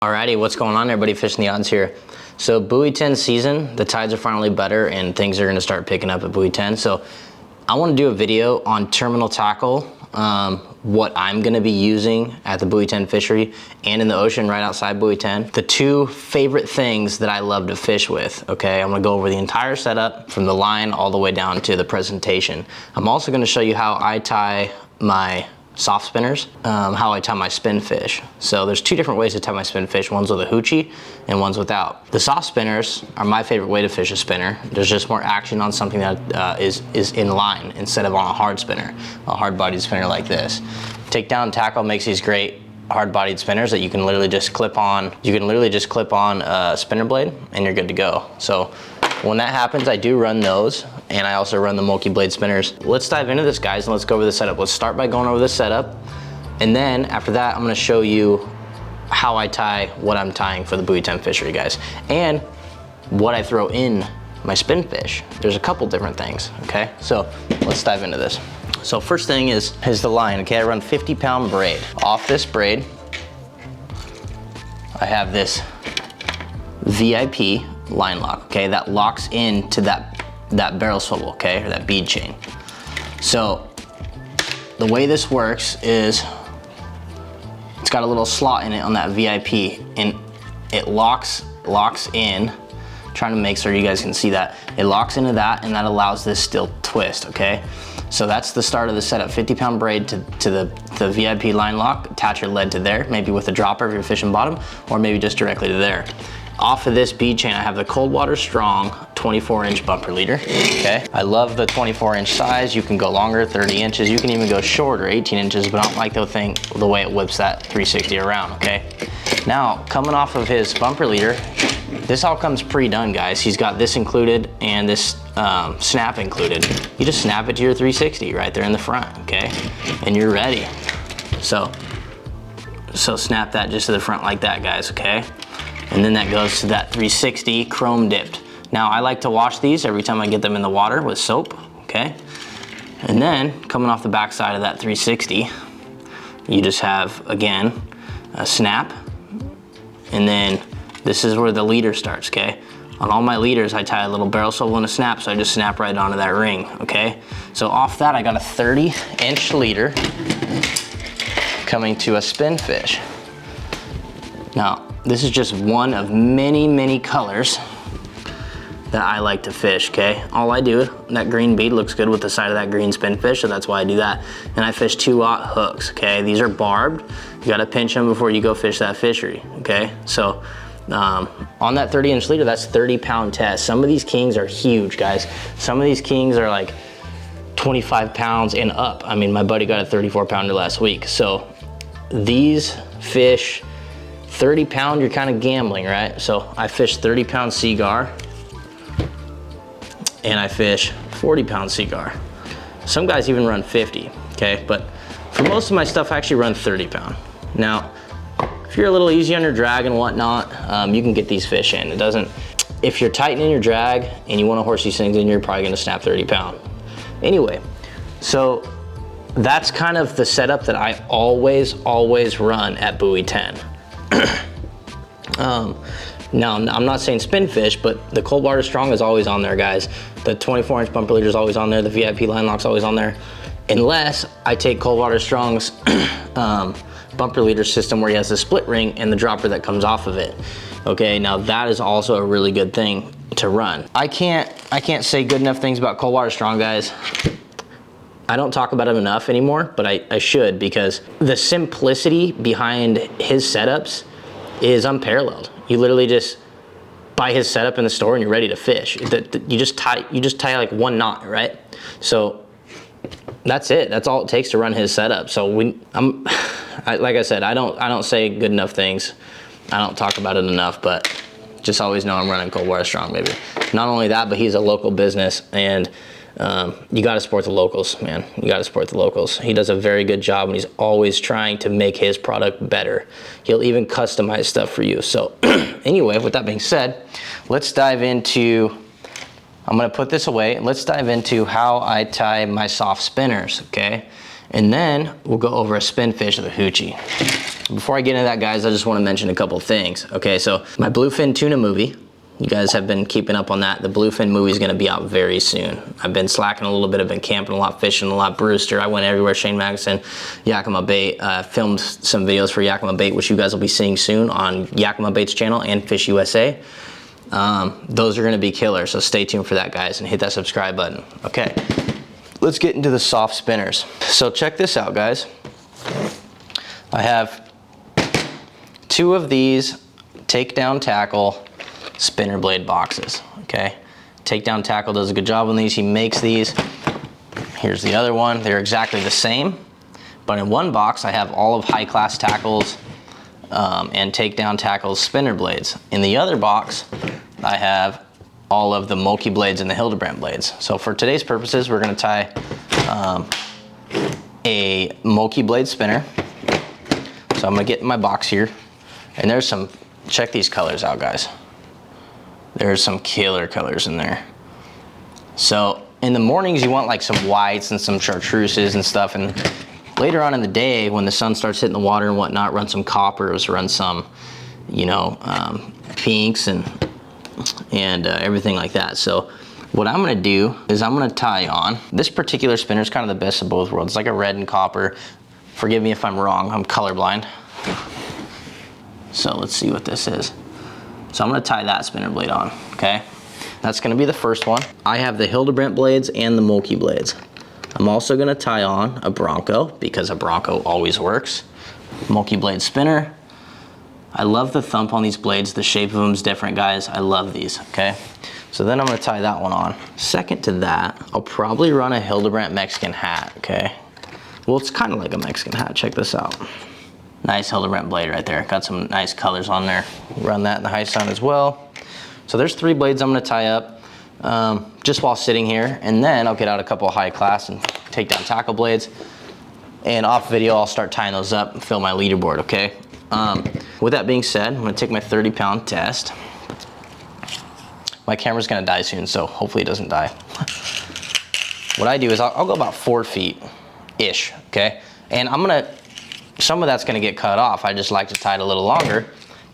Alrighty, what's going on everybody? Fishing the Odds here. So Buoy 10 season, the tides are finally better and things are gonna start picking up at Buoy 10. So I wanna do a video on terminal tackle, what I'm gonna be using at the Buoy 10 fishery and in the ocean right outside Buoy 10. The two favorite things that I love to fish with, okay? I'm gonna go over the entire setup from the line all the way down to the presentation. I'm also gonna show you how I tie my soft spinners, how I tie my spin fish. So there's two different ways to tie my spin fish. One's with a Hoochie and one's without. The soft spinners are my favorite way to fish a spinner. There's just more action on something that is in line instead of on a hard spinner, a hard bodied spinner like this. Takedown tackle makes these great hard bodied spinners that you can literally just clip on. You can literally just clip on a spinner blade and you're good to go. So when that happens, I do run those, and I also run the multi-blade spinners. Let's dive into this, guys, and let's go over the setup. Let's start by going over the setup, and then after that, I'm gonna show you how I tie what I'm tying for the Buoy 10 fishery, guys, and what I throw in my spin fish. There's a couple different things, okay? So let's dive into this. So first thing is the line, okay? I run 50-pound braid. Off this braid, I have this VIP line lock, okay? That locks into that barrel swivel, okay? Or that bead chain. So the way this works is it's got a little slot in it on that VIP, and it locks in. Trying to make sure you guys can see that. It locks into that, and that allows this still twist, okay? So that's the start of the setup. 50-pound braid to the VIP line lock. Attach your lead to there, maybe with a dropper if you're fishing bottom, or maybe just directly to there. Off of this bead chain, I have the Cold Water Strong 24-inch bumper leader, okay? I love the 24-inch size. You can go longer, 30 inches. You can even go shorter, 18 inches, but I don't like the way it whips that 360 around, okay? Now, coming off of his bumper leader, this all comes pre-done, guys. He's got this included and this snap included. You just snap it to your 360 right there in the front, okay? And you're ready. So snap that just to the front like that, guys, okay? And then that goes to that 360 chrome dipped. Now I like to wash these every time I get them in the water with soap, okay? And then coming off the back side of that 360, you just have, again, a snap. And then this is where the leader starts, okay? On all my leaders, I tie a little barrel swivel and a snap, so I just snap right onto that ring, okay? So off that, I got a 30-inch leader coming to a spin fish. Now, this is just one of many, many colors that I like to fish, okay? All I do, that green bead looks good with the side of that green spin fish, so that's why I do that. And I fish 2/0 hooks, okay? These are barbed. You gotta pinch them before you go fish that fishery, okay? So on that 30-inch leader, that's 30-pound test. Some of these kings are huge, guys. Some of these kings are like 25 pounds and up. I mean, my buddy got a 34-pounder last week. So these fish 30-pound, you're kind of gambling, right? So I fish 30-pound seagar and I fish 40-pound seagar. Some guys even run 50, okay? But for most of my stuff, I actually run 30-pound. Now, if you're a little easy on your drag and whatnot, you can get these fish in. It doesn't, if you're tightening your drag and you want to horse these things in, you're probably gonna snap 30-pound. Anyway, so that's kind of the setup that I always run at Buoy 10. Now, I'm not saying spin fish, but the Cold Water Strong is always on there, guys. The 24-inch bumper leader is always on there. The VIP line lock's always on there. Unless I take Cold Water Strong's bumper leader system where he has the split ring and the dropper that comes off of it. Okay, now that is also a really good thing to run. I can't say good enough things about Cold Water Strong, guys. I don't talk about him enough anymore, but I should, because the simplicity behind his setups is unparalleled. You literally just buy his setup in the store and you're ready to fish. You just tie like one knot, right? So that's it. That's all it takes to run his setup. So like I said, I don't say good enough things. I don't talk about it enough, but just always know I'm running Cold Water Strong, baby. Not only that, but he's a local business, and you gotta support the locals, man. You gotta support the locals. He does a very good job, and he's always trying to make his product better. He'll even customize stuff for you. So anyway, with that being said, let's dive into, I'm gonna put this away. Let's dive into how I tie my soft spinners, okay? And then we'll go over a spin fish of the Hoochie. Before I get into that, guys, I just want to mention a couple things. Okay, so my bluefin tuna movie, you guys have been keeping up on that. The bluefin movie is going to be out very soon. I've been slacking a little bit. I've been camping a lot, fishing a lot, Brewster. I went everywhere, Shane Magnuson, Yakima Bait. Filmed some videos for Yakima Bait, which you guys will be seeing soon on Yakima Bait's channel and Fish USA. Those are going to be killer, so stay tuned for that, guys, and hit that subscribe button. Okay, let's get into the soft spinners. So check this out, guys. I have 2 of these takedown tackle spinner blade boxes. Okay, takedown tackle does a good job on these. He makes these. Here's the other one. They're exactly the same, but in one box I have all of high class tackles and takedown tackles spinner blades. In the other box I have all of the Mulkey blades and the Hildebrandt blades. So for today's purposes, we're going to tie a Mulkey blade spinner. So I'm going to get in my box here, and there's some, check these colors out, guys. There's some killer colors in there. So in the mornings you want like some whites and some chartreuses and stuff, and later on in the day when the sun starts hitting the water and whatnot, run some coppers, run some, you know, pinks and everything like that. So what I'm gonna do is I'm gonna tie on, this particular spinner is kind of the best of both worlds. It's like a red and copper. Forgive me if I'm wrong, I'm colorblind. So let's see what this is. So I'm gonna tie that spinner blade on, okay? That's gonna be the first one. I have the Hildebrandt blades and the Mulkey blades. I'm also gonna tie on a Bronco, because a Bronco always works. Mulkey blade spinner. I love the thump on these blades. The shape of them is different, guys. I love these, okay? So then I'm gonna tie that one on. Second to that, I'll probably run a Hildebrandt Mexican hat, okay? Well, it's kind of like a Mexican hat. Check this out. Nice Hildebrandt blade right there. Got some nice colors on there. Run that in the high sun as well. So there's 3 blades I'm gonna tie up just while sitting here, and then I'll get out a couple of high class and take down tackle blades. And off video, I'll start tying those up and fill my leaderboard, okay? With that being said, I'm gonna take my 30-pound test. My camera's gonna die soon, so hopefully it doesn't die. What I do is I'll go about 4 feet-ish, okay? And some of that's gonna get cut off. I just like to tie it a little longer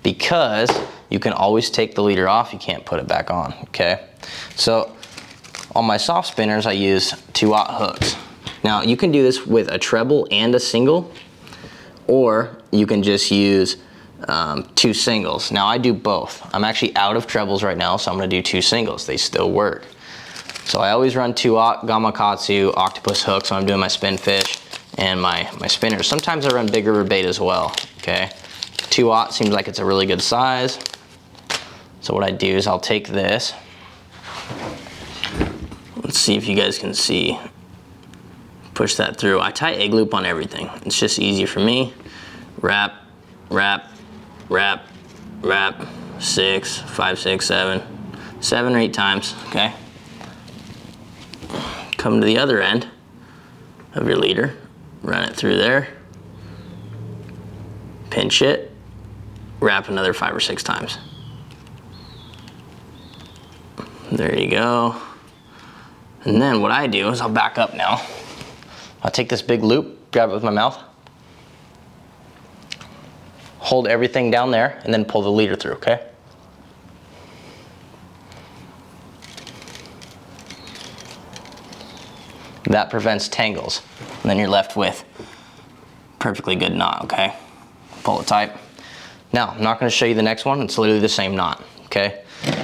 because you can always take the leader off, you can't put it back on, okay? So on my soft spinners, I use 2/0 hooks. Now you can do this with a treble and a single, or you can just use 2 singles. Now I do both. I'm actually out of trebles right now, so I'm gonna do 2 singles. They still work. So I always run 2/0 Gamakatsu octopus hooks when I'm doing my spin fish and my spinners. Sometimes I run bigger bait as well, okay? 2/0 seems like it's a really good size. So what I do is I'll take this. Let's see if you guys can see. Push that through. I tie egg loop on everything. It's just easy for me. Wrap, wrap, wrap, wrap. 6, 5, 6, 7. 7 or 8 times, okay? Come to the other end of your leader. Run it through there. Pinch it. Wrap another 5 or 6 times. There you go. And then what I do is I'll back up now. I'll take this big loop, grab it with my mouth, hold everything down there, and then pull the leader through, okay? That prevents tangles. And then you're left with perfectly good knot, okay? Pull it tight. Now, I'm not gonna show you the next one. It's literally the same knot, okay?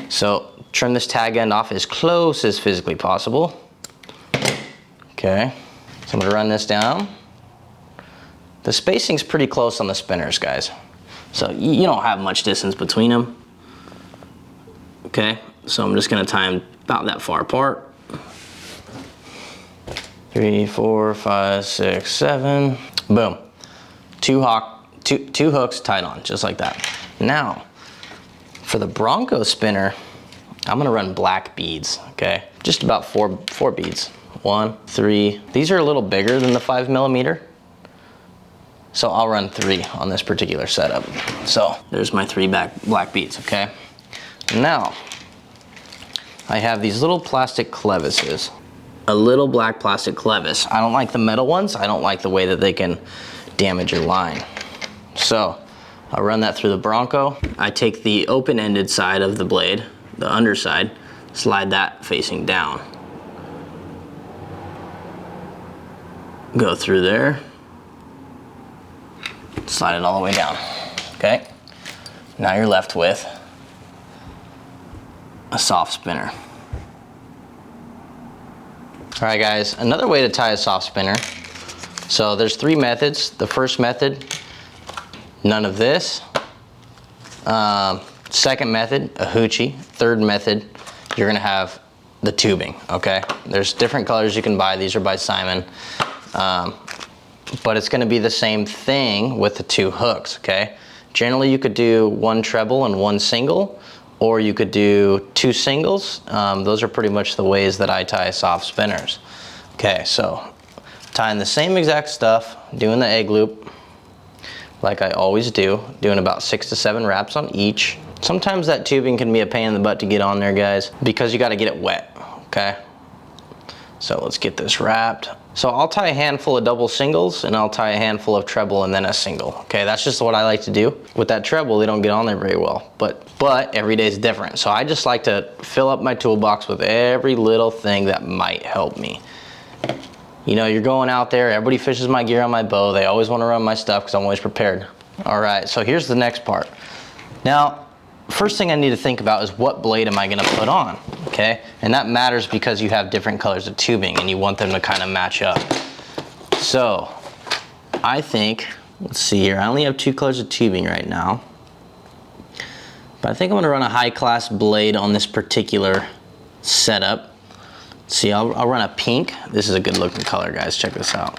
So trim this tag end off as close as physically possible. Okay, so I'm gonna run this down. The spacing's pretty close on the spinners, guys. So you don't have much distance between them. Okay, so I'm just gonna tie them about that far apart. 3, 4, 5, 6, 7. Boom. Two hooks tied on, just like that. Now, for the Bronco spinner, I'm gonna run black beads, okay? Just about four beads. 1, 3. These are a little bigger than the 5mm. So I'll run 3 on this particular setup. So there's my 3 black beads, okay? Now, I have these little plastic clevises. a little black plastic clevis. I don't like the metal ones. I don't like the way that they can damage your line. So I'll run that through the Bronco. I take the open-ended side of the blade, the underside, slide that facing down. Go through there, slide it all the way down, okay? Now you're left with a soft spinner. All right guys, another way to tie a soft spinner. So there's 3 methods. The first method, none of this. Second method, a Hoochie. Third method, you're gonna have the tubing, okay? There's different colors you can buy. These are by Simon. But it's gonna be the same thing with the 2 hooks, okay? Generally you could do 1 treble and 1 single, or you could do 2 singles. Those are pretty much the ways that I tie soft spinners. Okay, so tying the same exact stuff, doing the egg loop like I always do, doing about 6 to 7 wraps on each. Sometimes that tubing can be a pain in the butt to get on there, guys, because you gotta get it wet, okay? So let's get this wrapped. So I'll tie a handful of double singles and I'll tie a handful of treble and then a single. Okay, that's just what I like to do. With that treble, they don't get on there very well, but every day is different. So I just like to fill up my toolbox with every little thing that might help me. You know, you're going out there, everybody fishes my gear on my bow. They always want to run my stuff because I'm always prepared. All right, so here's the next part. Now, first thing I need to think about is what blade am I gonna put on, okay? And that matters because you have different colors of tubing and you want them to kind of match up. So, I think, let's see here, I only have 2 colors of tubing right now. But I think I'm gonna run a high-class blade on this particular setup. See, I'll run a pink. This is a good looking color, guys, check this out.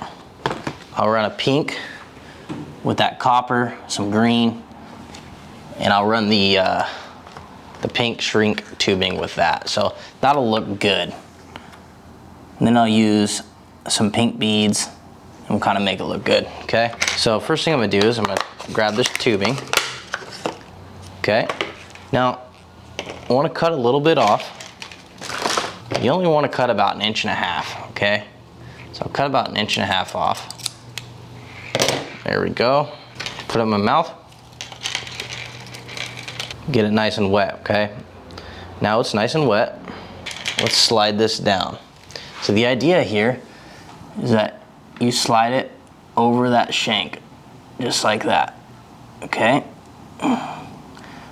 I'll run a pink with that copper, some green, and I'll run the pink shrink tubing with that. So that'll look good. And then I'll use some pink beads and kind of make it look good, okay? So first thing I'm gonna do is I'm gonna grab this tubing, okay? Now, I wanna cut a little bit off. You only wanna cut about 1.5 inches, okay? So I'll cut about 1.5 inches off. There we go. Put it in my mouth. Get it nice and wet, okay? Now it's nice and wet. Let's slide this down. So the idea here is that you slide it over that shank, just like that, okay?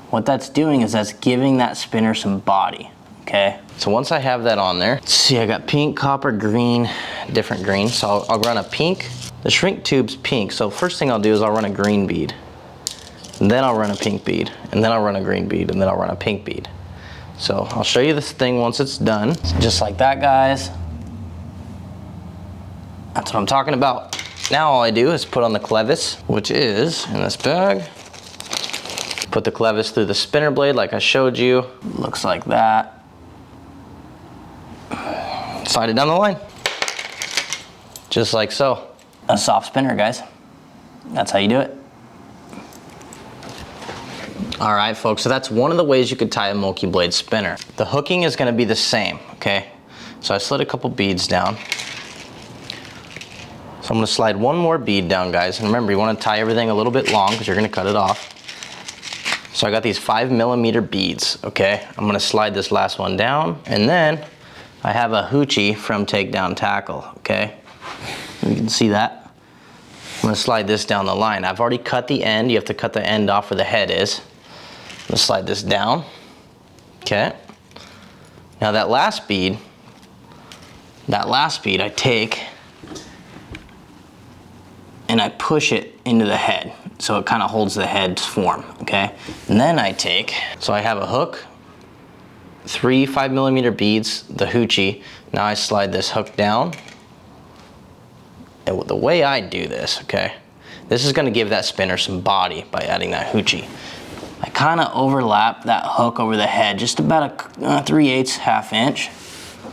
What that's doing is that's giving that spinner some body, okay? So once I have that on there, let's see, I got pink, copper, green, different greens. So I'll run a pink. The shrink tube's pink, so first thing I'll do is I'll run a green bead. And then I'll run a pink bead, and then I'll run a green bead, and then I'll run a pink bead. So I'll show you this thing once it's done. Just like that, guys. That's what I'm talking about. Now all I do is put on the clevis, which is in this bag. Put the clevis through the spinner blade like I showed you. Looks like that. Slide it down the line. Just like so. A soft spinner, guys. That's how you do it. All right, folks, so that's one of the ways you could tie a multi-blade spinner. The hooking is gonna be the same, okay? So I slid a couple beads down. So I'm gonna slide one more bead down, guys. And remember, you wanna tie everything a little bit long because you're gonna cut it off. So I got these 5mm beads, okay? I'm gonna slide this last one down, and then I have a Hoochie from Takedown Tackle, okay? You can see that. I'm gonna slide this down the line. I've already cut the end. You have to cut the end off where the head is. I'm gonna slide this down, okay? Now that last bead I take and I push it into the head. So it kind of holds the head's form, okay? And then I take, so I have a hook, 3 5mm beads, the Hoochie. Now I slide this hook down. And the way I do this, okay? This is gonna give that spinner some body by adding that Hoochie. I kind of overlap that hook over the head, just about a 3/8 1/2 inch.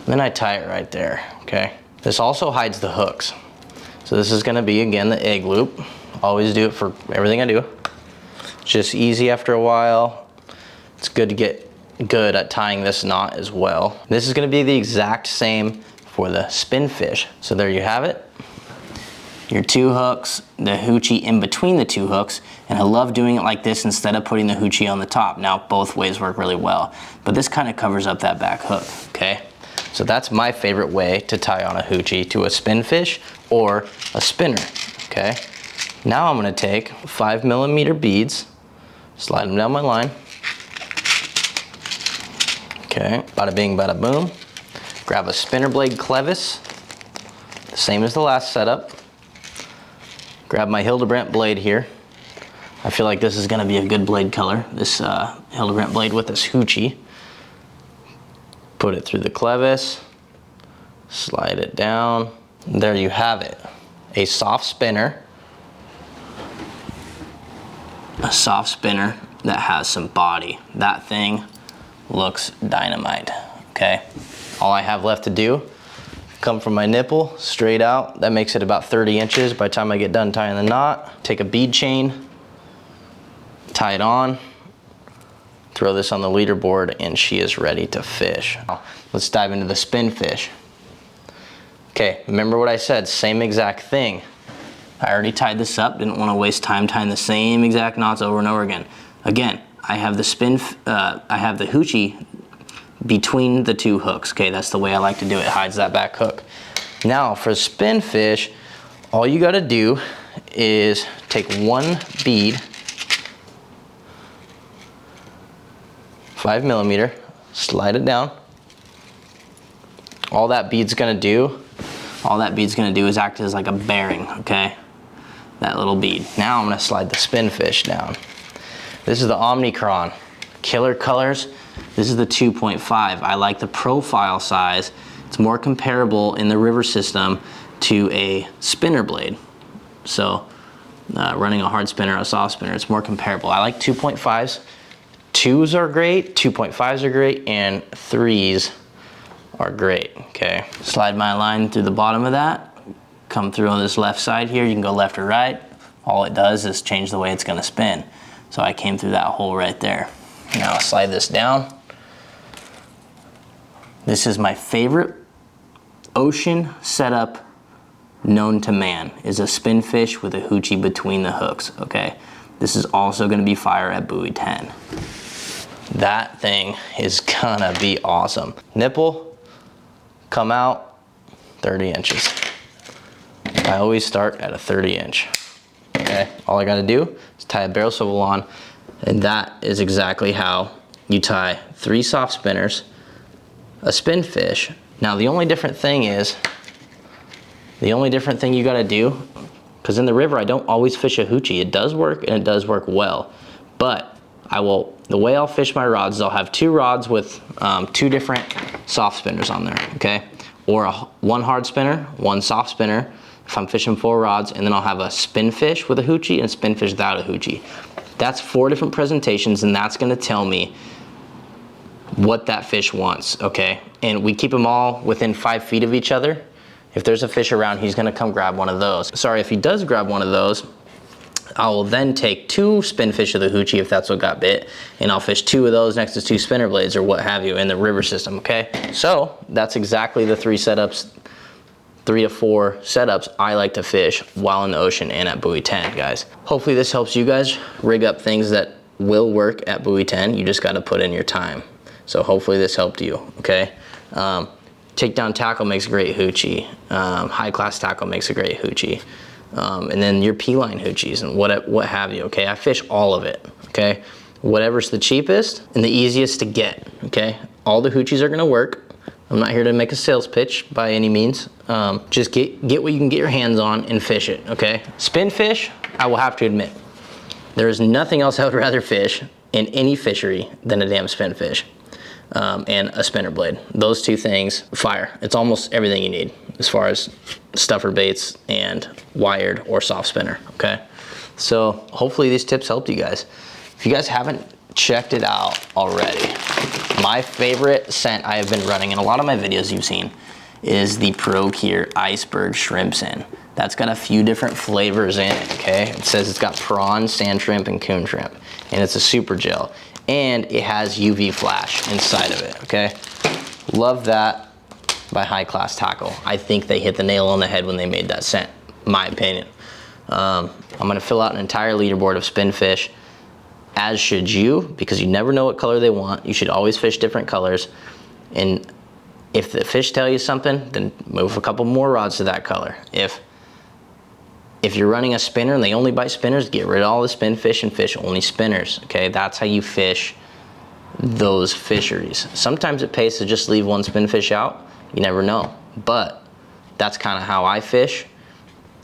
Then I tie it right there, okay? This also hides the hooks. So this is gonna be, again, the egg loop. Always do it for everything I do. It's just easy after a while. It's good to get good at tying this knot as well. This is gonna be the exact same for the spin fish. So there you have it. Your 2 hooks, the Hoochie in between the 2 hooks, and I love doing it like this instead of putting the Hoochie on the top. Now both ways work really well, but this kind of covers up that back hook, okay? So that's my favorite way to tie on a Hoochie, to a spin fish or a spinner, okay? Now I'm gonna take 5mm beads, slide them down my line. Okay, bada bing, bada boom. Grab a spinner blade clevis, the same as the last setup. Grab my Hildebrandt blade here. I feel like this is gonna be a good blade color, this Hildebrandt blade with this Hoochie. Put it through the clevis, slide it down. There you have it, a soft spinner. A soft spinner that has some body. That thing looks dynamite, okay? All I have left to do, come from my nipple, straight out. That makes it about 30 inches by the time I get done tying the knot. Take a bead chain, tie it on, throw this on the leaderboard, and she is ready to fish. Let's dive into the spin fish. Okay, remember what I said, same exact thing. I already tied this up, didn't want to waste time tying the same exact knots over and over again. Again, I have the Hoochie between the 2 hooks. Okay, that's the way I like to do it. Hides that back hook. Now for spin fish, all you got to do is take 1 bead, 5mm, slide it down. All that bead's gonna do is act as like a bearing, okay? That little bead. Now I'm gonna slide the spin fish down. This is the Omnicron, killer colors. This is the 2.5. I like the profile size. It's more comparable in the river system to a spinner blade. So running a hard spinner or a soft spinner, it's more comparable. I like 2.5s. 2s are great, 2.5s are great, and 3s are great, okay? Slide my line through the bottom of that, come through on this left side here. You can go left or right. All it does is change the way it's gonna spin. So I came through that hole right there. Now I'll slide this down. This is my favorite ocean setup known to man, is a spin fish with a Hoochie between the hooks, okay? This is also gonna be fire at buoy 10. That thing is gonna be awesome. Nipple, come out, 30 inches. I always start at a 30 inch, okay? All I gotta do is tie a barrel swivel on, and that is exactly how you tie 3 soft spinners, a spin fish. Now the only different thing you gotta do, because in the river I don't always fish a Hoochie. It does work, and it does work well, but the way I'll fish my rods is I'll have 2 rods with 2 different soft spinners on there, okay? Or 1 hard spinner, 1 soft spinner, if I'm fishing 4 rods, and then I'll have a spin fish with a Hoochie and a spin fish without a Hoochie. That's 4 different presentations, and that's gonna tell me what that fish wants, okay? And we keep them all within 5 feet of each other. If there's a fish around, he's gonna come grab one of those. Sorry, if he does grab one of those, I will then take 2 spin fish of the Hoochie if that's what got bit, and I'll fish 2 of those next to 2 spinner blades or what have you in the river system, okay? So that's exactly the 3 to 4 setups I like to fish while in the ocean and at buoy 10, guys. Hopefully this helps you guys rig up things that will work at buoy 10. You just gotta put in your time. So hopefully this helped you, okay? Takedown tackle makes a great Hoochie. High class tackle makes a great Hoochie. And then your P-line Hoochies and what have you, okay? I fish all of it, okay? Whatever's the cheapest and the easiest to get, okay? All the Hoochies are gonna work. I'm not here to make a sales pitch by any means. Just get what you can get your hands on and fish it, okay? Spin fish, I will have to admit, there is nothing else I would rather fish in any fishery than a damn spin fish. And a spinner blade. Those 2 things, fire. It's almost everything you need as far as stuffer baits and wired or soft spinner, okay? So hopefully these tips helped you guys. If you guys haven't checked it out already, my favorite scent I have been running in a lot of my videos you've seen is the ProCure Iceberg Shrimp Scent. That's got a few different flavors in it, okay? It says it's got prawn, sand shrimp, and coon shrimp, and it's a super gel. And it has UV flash inside of it, okay? Love that. by High Class Tackle. I think they hit the nail on the head when they made that scent, my opinion. I'm gonna fill out an entire leaderboard of spin fish, as should you, because you never know what color they want. You should always fish different colors. And if the fish tell you something, then move a couple more rods to that color. If you're running a spinner and they only bite spinners, get rid of all the spin fish and fish only spinners, okay? That's how you fish those fisheries. Sometimes it pays to just leave one spin fish out. You never know, but that's kind of how I fish.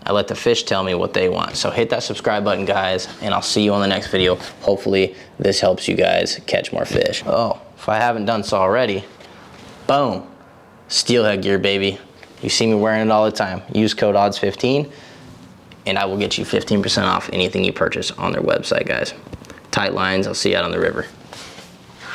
I let the fish tell me what they want. So hit that subscribe button, guys, and I'll see you on the next video. Hopefully this helps you guys catch more fish. Oh, if I haven't done so already, boom, steelhead gear, baby. You see me wearing it all the time. Use code ODDS15 and I will get you 15% off anything you purchase on their website, guys. Tight lines, I'll see you out on the river.